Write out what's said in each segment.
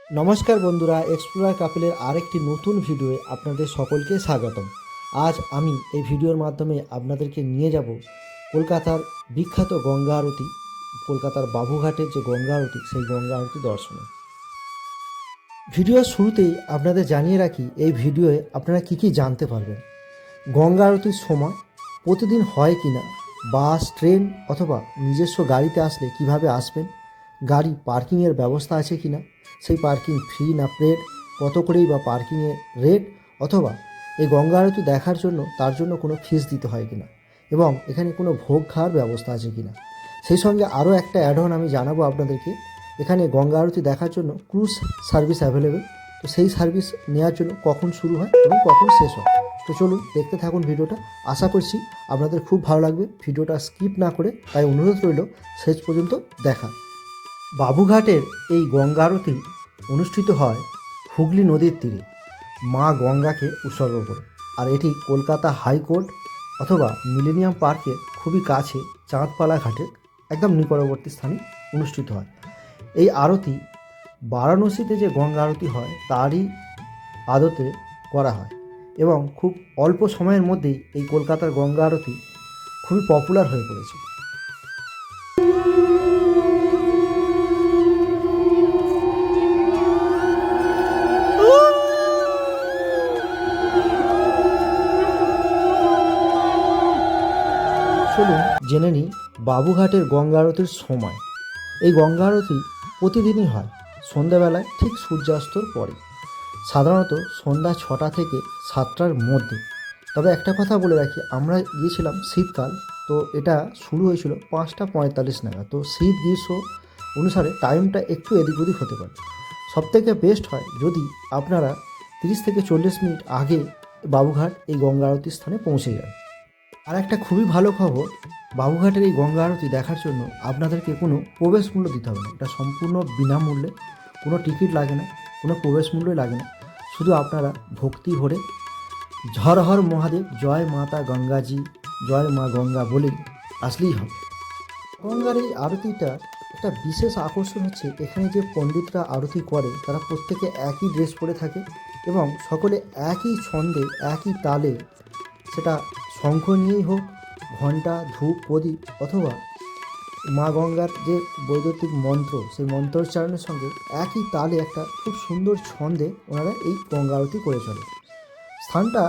নমস্কার বন্ধুরা, এক্সপ্লোরার কাপেলের আরেকটি নতুন ভিডিওয়ে আপনাদের সকলকে স্বাগতম। আজ আমি এই ভিডিওর মাধ্যমে আপনাদেরকে নিয়ে যাব কলকাতার বিখ্যাত গঙ্গা আরতি, কলকাতার বাবুঘাটের যে গঙ্গা আরতি, সেই গঙ্গা আরতি দর্শনে। ভিডিওর শুরুতেই আপনাদের জানিয়ে রাখি, এই ভিডিওয়ে আপনারা কী কী জানতে পারবেন। গঙ্গা আরতির সময় প্রতিদিন হয় কি না, বাস, ট্রেন অথবা নিজস্ব গাড়িতে আসলে কিভাবে আসবেন, গাড়ি পার্কিংয়ের ব্যবস্থা আছে কি না, সেই পার্কিং ফ্রি না পেড, কত করেই বা পার্কিংয়ের রেট, অথবা এই গঙ্গা আরতি দেখার জন্য তার জন্য কোনো ফিস দিতে হয় কি না, এবং এখানে কোনো ভোগ খাওয়ার ব্যবস্থা আছে কি না। সেই সঙ্গে আরও একটা অ্যাড অন আমি জানাবো আপনাদেরকে, এখানে গঙ্গা আরতি দেখার জন্য ক্রুজ সার্ভিস অ্যাভেলেবেল। তো সেই সার্ভিস নেওয়ার জন্য কখন শুরু হয় এবং কখন শেষ হয়। তো চলুন দেখতে থাকুন ভিডিওটা। আশা করছি আপনাদের খুব ভালো লাগবে, ভিডিওটা স্কিপ না করে, তাই অনুরোধ রইল শেষ পর্যন্ত দেখা। বাবুঘাটের এই গঙ্গা আরতি অনুষ্ঠিত হয় হুগলি নদীর তীরে মা গঙ্গাকে উৎসর্গ করে, আর এটি কলকাতা হাইকোর্ট অথবা মিলেনিয়াম পার্কের খুবই কাছে চাঁদপালা ঘাটের একদম নিকটবর্তী স্থানে অনুষ্ঠিত হয়। এই আরতি বারাণসীতে যে গঙ্গা আরতি হয় তারই আদতে করা হয়, এবং খুব অল্প সময়ের মধ্যেই এই কলকাতার গঙ্গা আরতি খুবই পপুলার হয়ে পড়েছে। চলুন জেনে নিই বাবুঘাটের গঙ্গা আরতির সময়। এই গঙ্গা আরতি প্রতিদিনই হয় সন্ধ্যাবেলায়, ঠিক সূর্যাস্তর পরে, সাধারণত সন্ধ্যা 6টা থেকে 7টার মধ্যে। তবে একটা কথা বলে রাখি, আমরা গিয়েছিলাম শীতকাল, তো এটা শুরু হয়েছিল 5টা 45 নাগাদ। তো শীত গ্রীষ্ম অনুসারে টাইমটা একটু এদিক ওদিক হতে পারে। সবথেকে বেস্ট হয় যদি আপনারা 30 থেকে 40 মিনিট আগে বাবুঘাট এই গঙ্গা আরতির স্থানে পৌঁছে যান। আর একটা খুবই ভালো খবর, বাবুঘাটের এই গঙ্গা আরতি দেখার জন্য আপনাদেরকে কোনো প্রবেশ মূল্য দিতে হবে না। এটা সম্পূর্ণ বিনামূল্যে, কোনো টিকিট লাগে না, কোনো প্রবেশ মূল্যই লাগে না। শুধু আপনারা ভক্তি ভরে হর হর মহাদেব, জয় মাতা গঙ্গাজি, জয় মা গঙ্গা বলেই আসলেই হবে। গঙ্গার এই আরতিটা একটা বিশেষ আকর্ষণ হচ্ছে, এখানে যে পণ্ডিতরা আরতি করে তারা প্রত্যেকে একই ড্রেস পরে থাকে, এবং সকলে একই ছন্দে একই তালে, সেটা শঙ্খ নিয়েই হোক, ঘণ্টা, ধূপ, প্রদীপ, অথবা মা গঙ্গার যে বৈদ্যুতিক মন্ত্র, সেই মন্ত্রোচ্চারণের সঙ্গে একই তালে একটা খুব সুন্দর ছন্দে ওনারা এই গঙ্গা আরতি করে চলে। স্থানটা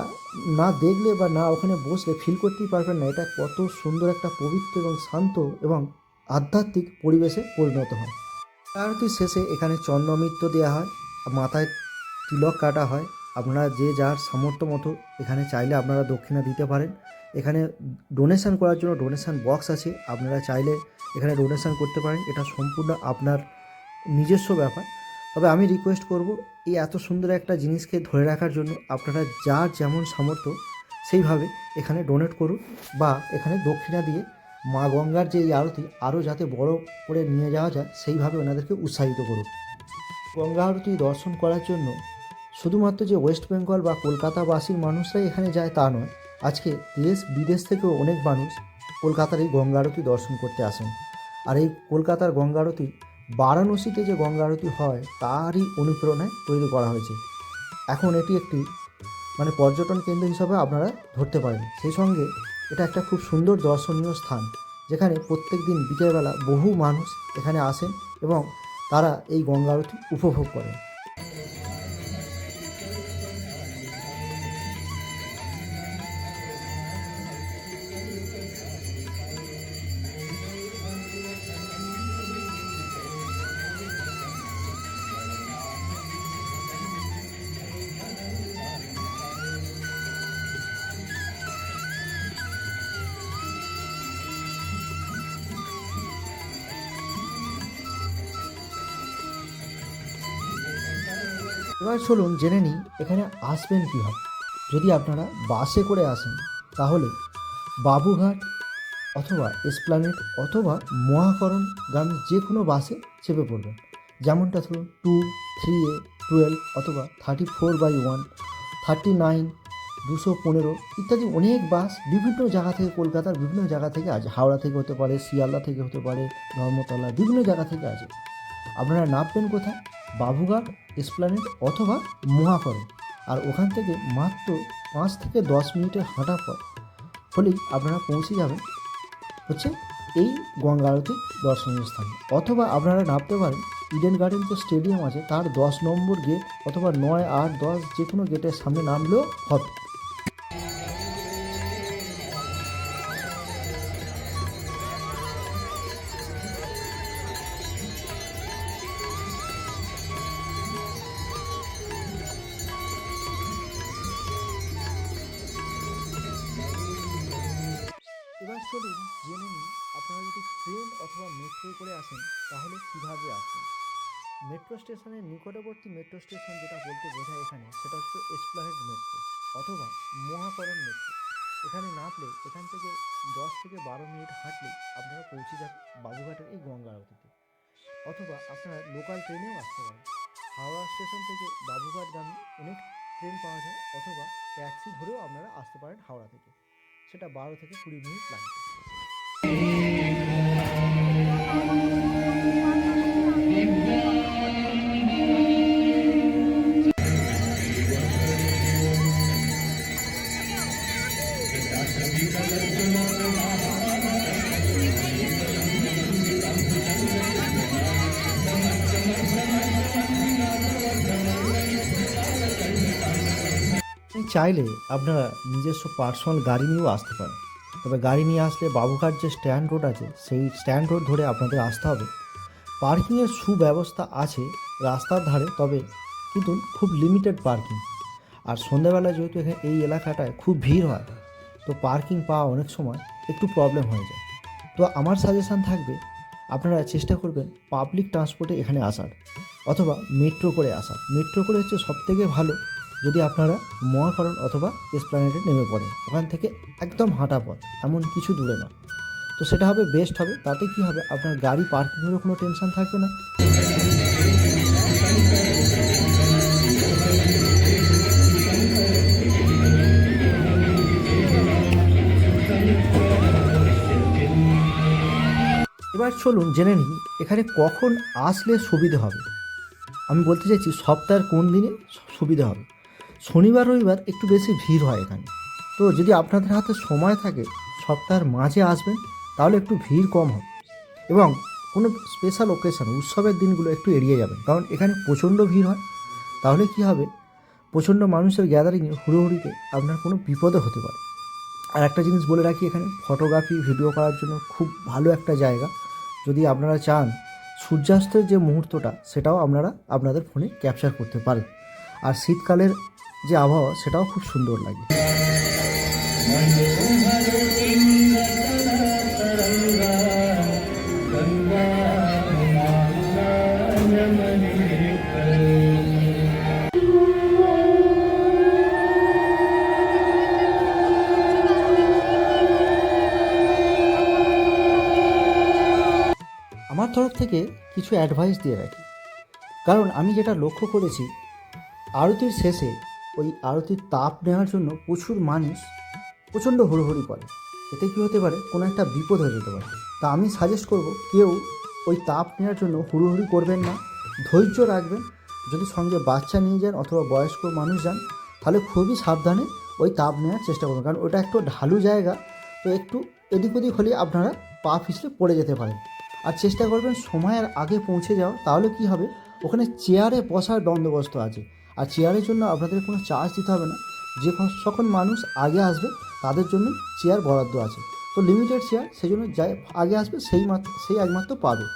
না দেখলে বা না ওখানে বসলে ফিল করতেই পারবেন না এটা কত সুন্দর একটা পবিত্র এবং শান্ত এবং আধ্যাত্মিক পরিবেশে পরিণত হয়। আরতির শেষে এখানে চন্দ্রমিত্র দেওয়া হয়, মাথায় তিলক কাটা হয়। আপনারা যে যার সামর্থ্য মতো এখানে চাইলে আপনারা দক্ষিণা দিতে পারেন। এখানে ডোনেশন করার জন্য ডোনেশন বক্স আছে, আপনারা চাইলে এখানে ডোনেশন করতে পারেন। এটা সম্পূর্ণ আপনার নিজস্ব ব্যাপার। তবে আমি রিকোয়েস্ট করব, এই এত সুন্দর একটা জিনিসকে ধরে রাখার জন্য আপনারা যার যেমন সামর্থ্য সেইভাবে এখানে ডোনেট করুন, বা এখানে দক্ষিণা দিয়ে মা গঙ্গার যে এই আরতি আরও যাতে বড় করে নিয়ে যাওয়া যায় সেইভাবে ওনাদেরকে উৎসাহিত করুন। গঙ্গা আরতি দর্শন করার জন্য শুধুমাত্র যে ওয়েস্ট বেঙ্গল বা কলকাতাবাসীর মানুষরাই এখানে যায় তা নয়, আজকে দেশ বিদেশ থেকেও অনেক মানুষ কলকাতার এই গঙ্গা আরতি দর্শন করতে আসেন। আর এই কলকাতার গঙ্গা আরতি বারাণসীতে যে গঙ্গা আরতি হয় তারই অনুপ্রেরণায় তৈরি করা হয়েছে। এখন এটি একটি পর্যটন কেন্দ্র হিসাবে আপনারা ধরতে পারেন। সেই সঙ্গে এটা একটা খুব সুন্দর দর্শনীয় স্থান, যেখানে প্রত্যেক দিন বিকেলবেলা বহু মানুষ এখানে আসেন এবং তারা এই গঙ্গা আরতি উপভোগ করেন। এবার চলুন জেনে নিই এখানে আসবেন কীভাবে। যদি আপনারা বাসে করে আসেন তাহলে বাবুঘাট অথবা এসপ্ল্যানেড অথবা মহাকরণগামী যে কোনো বাসে চেপে পড়বেন। যেমনটা ধরুন 2, 3A, 12 অথবা 34/1, 39, 215 ইত্যাদি অনেক বাস বিভিন্ন জায়গা থেকে, কলকাতার বিভিন্ন জায়গা থেকে আছে। হাওড়া থেকে হতে পারে, শিয়ালদা থেকে হতে পারে, ধর্মতলা, বিভিন্ন জায়গা থেকে আছে। আপনারা নামবেন কোথায়? বাবুঘাট এসপ্ল্যানেড অথবা মহাকরণ। আর ওখান থেকে মাত্র 5 থেকে 10 মিনিটের হাঁটা পথ হলেই আপনারা পৌঁছে যাবেন হচ্ছে এই গঙ্গা আরতির দর্শনীয় স্থানে। অথবা আপনারা নামতে পারেন ইডেন গার্ডেন যে স্টেডিয়াম আছে তার 10 নম্বর গেট, অথবা 9, 8, 10 যে কোনো গেটের সামনে নামলেও হবে। এবার চলুন জেনে নিই আপনারা যদি ট্রেন অথবা মেট্রোয় করে আসেন তাহলে কীভাবে আসবেন। মেট্রো স্টেশনের নিকটবর্তী মেট্রো স্টেশন যেটা বলতে বোঝায় এখানে, সেটা হচ্ছে এসপ্ল্যানেড মেট্রো অথবা মহাকরণ মেট্রো। এখানে নামলে এখান থেকে 10 থেকে 12 মিনিট হাঁটলেই আপনারা পৌঁছে যাবেন বাবুঘাটের এই গঙ্গা আরতিতে। অথবা আপনারা লোকাল ট্রেনেও আসতে পারেন। হাওড়া স্টেশন থেকে বাবুঘাটগামী অনেক ট্রেন পাওয়া যায়, অথবা ট্যাক্সি ধরেও আপনারা আসতে পারেন হাওড়া থেকে, সেটা 12 থেকে 20 মিনিট লাগবে। চাইলে আপনারা নিজস্ব পার্সোনাল গাড়ি নিয়েও আসতে পারেন, তবে গাড়ি নিয়ে আসলে বাবুঘাট যে স্ট্যান্ড রোড আছে সেই স্ট্যান্ড রোড ধরে আপনাদের আসতে হবে। পার্কিংয়ের সুব্যবস্থা আছে রাস্তার ধারে, তবে কিন্তু খুব লিমিটেড পার্কিং। আর সন্ধ্যাবেলা যেহেতু এখানে এই এলাকাটায় খুব ভিড় হয়, তো পার্কিং পাওয়া অনেক সময় একটু প্রবলেম হয়ে যায়। তো আমার সাজেশান থাকবে আপনারা চেষ্টা করবেন পাবলিক ট্রান্সপোর্টে এখানে আসার, অথবা মেট্রো করে আসার। মেট্রো করে হচ্ছে সবথেকে ভালো যদি আপনারা মহাকরণ অথবা এসপ্ল্যানেডে নেমে পড়েন। ওখান থেকে একদম হাঁটা পথ, এমন কিছু দূরে না। তো সেটা হবে বেস্ট হবে। তাতে কি হবে, আপনার গাড়ি পার্কিংয়েরও কোনো টেনশন থাকবে না। এবার চলুন জেনে নিই এখানে কখন আসলে সুবিধে হবে। আমি বলতে চাইছি সপ্তাহের কোন দিনে সুবিধা হবে। শনিবার রবিবার একটু বেশি ভিড় হয় এখানে, তো যদি আপনাদের হাতে সময় থাকে সপ্তাহের মাঝে আসবেন তাহলে একটু ভিড় কম হবে। এবং কোনো স্পেশাল ওকেশন উৎসবের দিনগুলো একটু এড়িয়ে যাবেন, কারণ এখানে প্রচণ্ড ভিড় হয়। তাহলে কি হবে, প্রচণ্ড মানুষের গ্যাদারিংয়ে হুড়োহুড়িতে আপনার কোনো বিপদও হতে পারে। আর একটা জিনিস বলে রাখি, এখানে ফটোগ্রাফি ভিডিও করার জন্য খুব ভালো একটা জায়গা। যদি আপনারা চান সূর্যাস্তের যে মুহূর্তটা সেটাও আপনারা আপনাদের ফোনে ক্যাপচার করতে পারেন। আর শীতকালের যে আবহাওয়া সেটাও খুব সুন্দর লাগে। আমার তরফ থেকে কিছু অ্যাডভাইস দিয়ে রাখি, কারণ আমি যেটা লক্ষ্য করেছি আরতির শেষে ওই আরতির তাপ নেওয়ার জন্য প্রচুর মানুষ প্রচণ্ড হুড়োহুড়ি করে। এতে কী হতে পারে, কোনো একটা বিপদ হয়ে যেতে পারে। তা আমি সাজেস্ট করব কেউ ওই তাপ নেওয়ার জন্য হুড়োহুড়ি করবেন না, ধৈর্য রাখবেন। যদি সঙ্গে বাচ্চা নিয়ে যান অথবা বয়স্ক মানুষ যান তাহলে খুবই সাবধানে ওই তাপ নেওয়ার চেষ্টা করবেন, কারণ ওটা একটু ঢালু জায়গা, তো একটু এদিক ওদিক হলে আপনারা পা পিছলে পড়ে যেতে পারেন। আর চেষ্টা করবেন সময়ের আগে পৌঁছে যাওয়া, তাহলে কি হবে, ওখানে চেয়ারে বসার বন্দোবস্ত আছে। আর চেয়ারের জন্য আপনাদের কোনো চার্জ দিতে হবে না। যে যখন মানুষ আগে আসবে তাদের জন্য চেয়ার বরাদ্দ আছে, তো লিমিটেড চেয়ার, সেই জন্য যাই আগে আসবে সেই একমাত্র পাবে।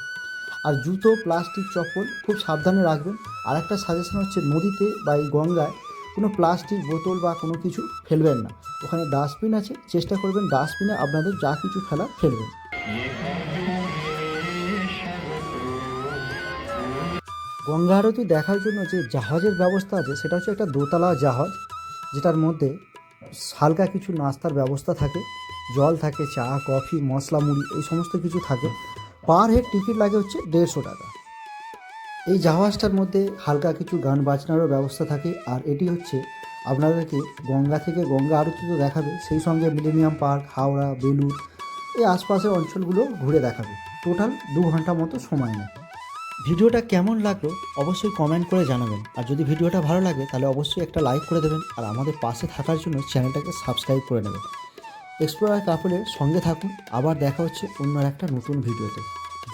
আর জুতো, প্লাস্টিক, চপ্পল খুব সাবধানে রাখবেন। আর একটা সাজেশন হচ্ছে নদীতে বা এই গঙ্গায় কোনো প্লাস্টিক বোতল বা কোনো কিছু ফেলবেন না। ওখানে ডাস্টবিন আছে, চেষ্টা করবেন ডাস্টবিনে আপনাদের যা কিছু ফেলার ফেলবেন। গঙ্গা আরতি দেখার জন্য যে জাহাজের ব্যবস্থা আছে সেটা হচ্ছে একটা দোতলা জাহাজ, যেটার মধ্যে হালকা কিছু নাস্তার ব্যবস্থা থাকে, জল থাকে, চা, কফি, মশলা, মুড়ি এই সমস্ত কিছু থাকে। পার হেড টিকিট লাগে হচ্ছে 150 টাকা। এই জাহাজটার মধ্যে হালকা কিছু গান বাজনারও ব্যবস্থা থাকে। আর এটি হচ্ছে আপনাদেরকে গঙ্গা থেকে গঙ্গা আরতি তো দেখাবে, সেই সঙ্গে মিলেনিয়াম পার্ক, হাওড়া, বেলুড় এই আশপাশের অঞ্চলগুলো ঘুরে দেখাবে। টোটাল 2 ঘন্টা মতো সময় নেয়। ভিডিওটা কেমন লাগলো অবশ্যই কমেন্ট করে জানাবেন। আর যদি ভিডিওটা ভালো লাগে তাহলে অবশ্যই একটা লাইক করে দেবেন আর আমাদের পাশে থাকার জন্য চ্যানেলটাকে সাবস্ক্রাইব করে নেবেন। এক্সপ্লোরার কাপলের সঙ্গে থাকুন। আবার দেখা হচ্ছে অন্য একটা নতুন ভিডিওতে।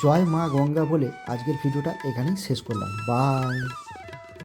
জয় মা গঙ্গা বলে আজকের ভিডিওটা এখানেই শেষ করলাম। বাই।